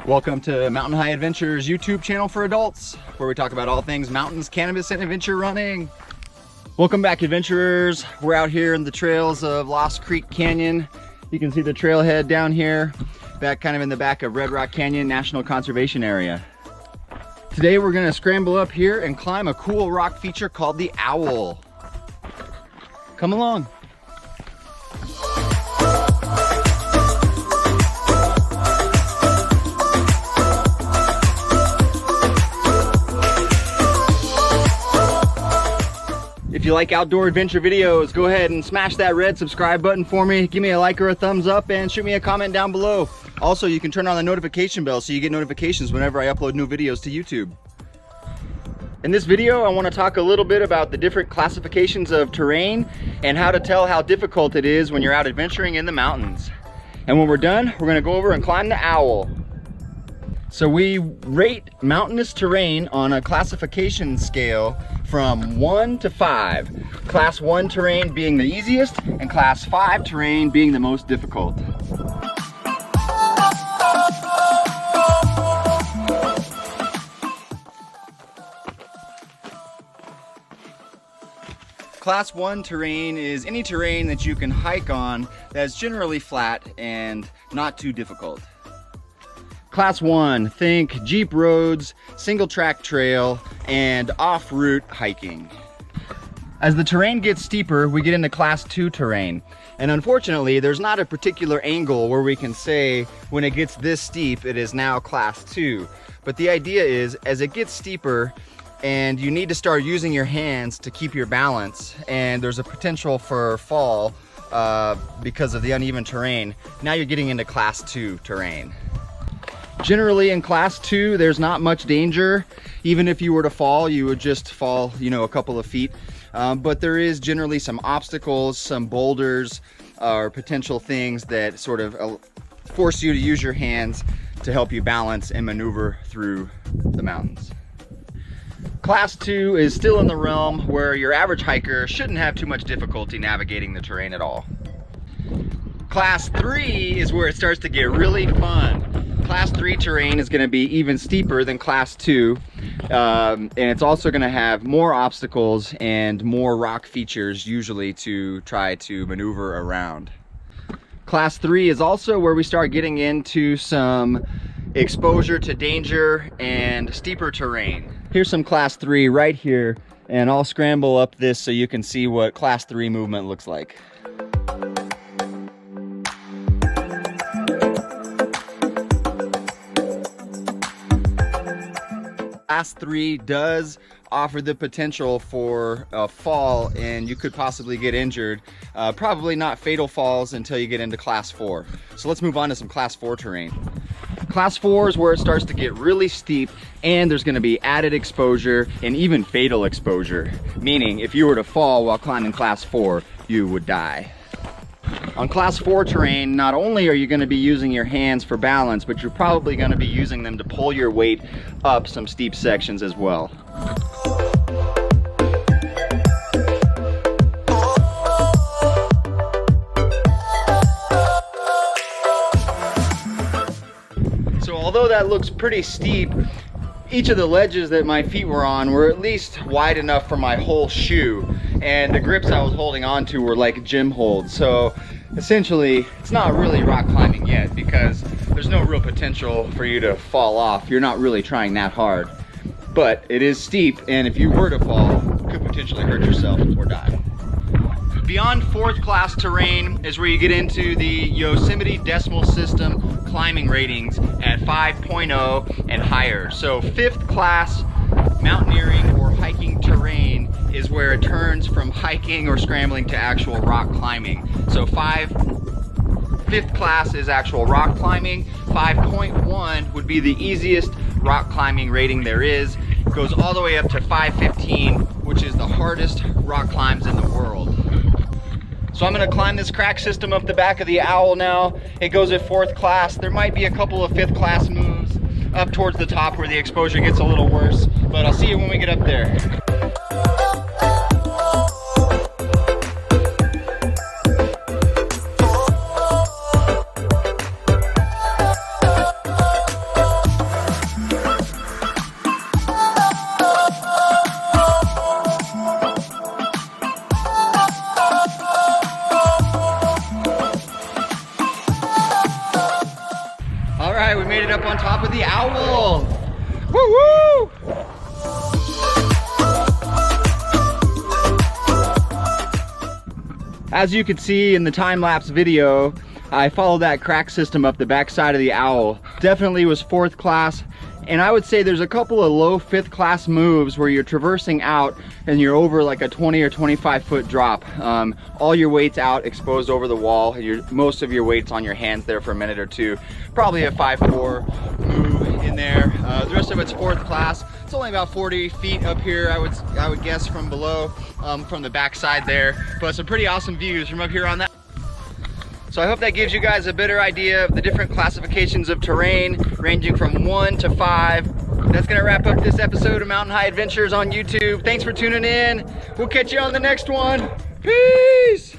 Welcome to Mountain High Adventures YouTube channel for adults, where we talk about all things mountains, cannabis, and adventure running. Welcome back, adventurers. We're out here in the trails of Lost Creek Canyon. You can see the trailhead down here, back kind of in the back of Red Rock Canyon National Conservation Area. Today we're gonna scramble up here and climb a cool rock feature called the Owl. Come along. If you like outdoor adventure videos, go ahead and smash that red subscribe button for me. Give me a like or a thumbs up and shoot me a comment down below. Also, you can turn on the notification bell so you get notifications whenever I upload new videos to YouTube. In this video, I want to talk a little bit about the different classifications of terrain and how to tell how difficult it is when you're out adventuring in the mountains. And when we're done, we're going to go over and climb the Owl. So we rate mountainous terrain on a classification scale from 1 to 5. Class 1 terrain being the easiest and Class 5 terrain being the most difficult. Class 1 terrain is any terrain that you can hike on that's generally flat and not too difficult. Class 1, think Jeep roads, single track trail, and off-route hiking. As the terrain gets steeper, we get into Class 2 terrain. And unfortunately, there's not a particular angle where we can say when it gets this steep, it is now Class 2. But the idea is, as it gets steeper, and you need to start using your hands to keep your balance, and there's a potential for fall because of the uneven terrain, now you're getting into Class 2 terrain. Generally in Class 2, there's not much danger. Even if you were to fall, you would just fall, a couple of feet. But there is generally some obstacles, some boulders, or potential things that sort of force you to use your hands to help you balance and maneuver through the mountains. Class 2 is still in the realm where your average hiker shouldn't have too much difficulty navigating the terrain at all. Class 3 is where it starts to get really fun. Class 3 terrain is going to be even steeper than Class 2, and it's also going to have more obstacles and more rock features usually to try to maneuver around. Class 3 is also where we start getting into some exposure to danger and steeper terrain. Here's some Class 3 right here, and I'll scramble up this so you can see what Class 3 movement looks like. Class 3 does offer the potential for a fall, and you could possibly get injured. Probably not fatal falls until you get into Class 4. So let's move on to some Class 4 terrain. Class 4 is where it starts to get really steep, and there's going to be added exposure and even fatal exposure. Meaning, if you were to fall while climbing Class 4, you would die. On Class 4 terrain, not only are you going to be using your hands for balance, but you're probably going to be using them to pull your weight up some steep sections as well. So although that looks pretty steep, each of the ledges that my feet were on were at least wide enough for my whole shoe. and the grips I was holding on to were like gym holds. So essentially, it's not really rock climbing yet because there's no real potential for you to fall off. You're not really trying that hard. But it is steep, and if you were to fall, you could potentially hurt yourself or die. Beyond 4th class terrain is where you get into the Yosemite Decimal System climbing ratings at 5.0 and higher. So 5th class mountaineering or hiking terrain is where it turns from hiking or scrambling to actual rock climbing. So 5th class is actual rock climbing. 5.1 would be the easiest rock climbing rating there is. It goes all the way up to 515, which is the hardest rock climbs in the world. So I'm gonna climb this crack system up the back of the Owl now. It goes at 4th class. There might be a couple of 5th class moves up towards the top where the exposure gets a little worse, but I'll see you when we get up there. Alright, we made it up on top of the Owl! Woo-woo! As you can see in the time-lapse video, I followed that crack system up the backside of the Owl. Definitely was 4th class, and I would say there's a couple of low 5th class moves where you're traversing out and you're over like a 20 or 25 foot drop. All your weight's out, exposed over the wall. Most of your weight's on your hands there for a minute or two. Probably a 5-4 move in there. The rest of it's 4th class. It's only about 40 feet up here, I would guess, from below, from the backside there. But some pretty awesome views from up here on that. So I hope that gives you guys a better idea of the different classifications of terrain, ranging from 1 to 5. That's gonna wrap up this episode of Mountain High Adventures on YouTube. Thanks for tuning in. We'll catch you on the next one. Peace!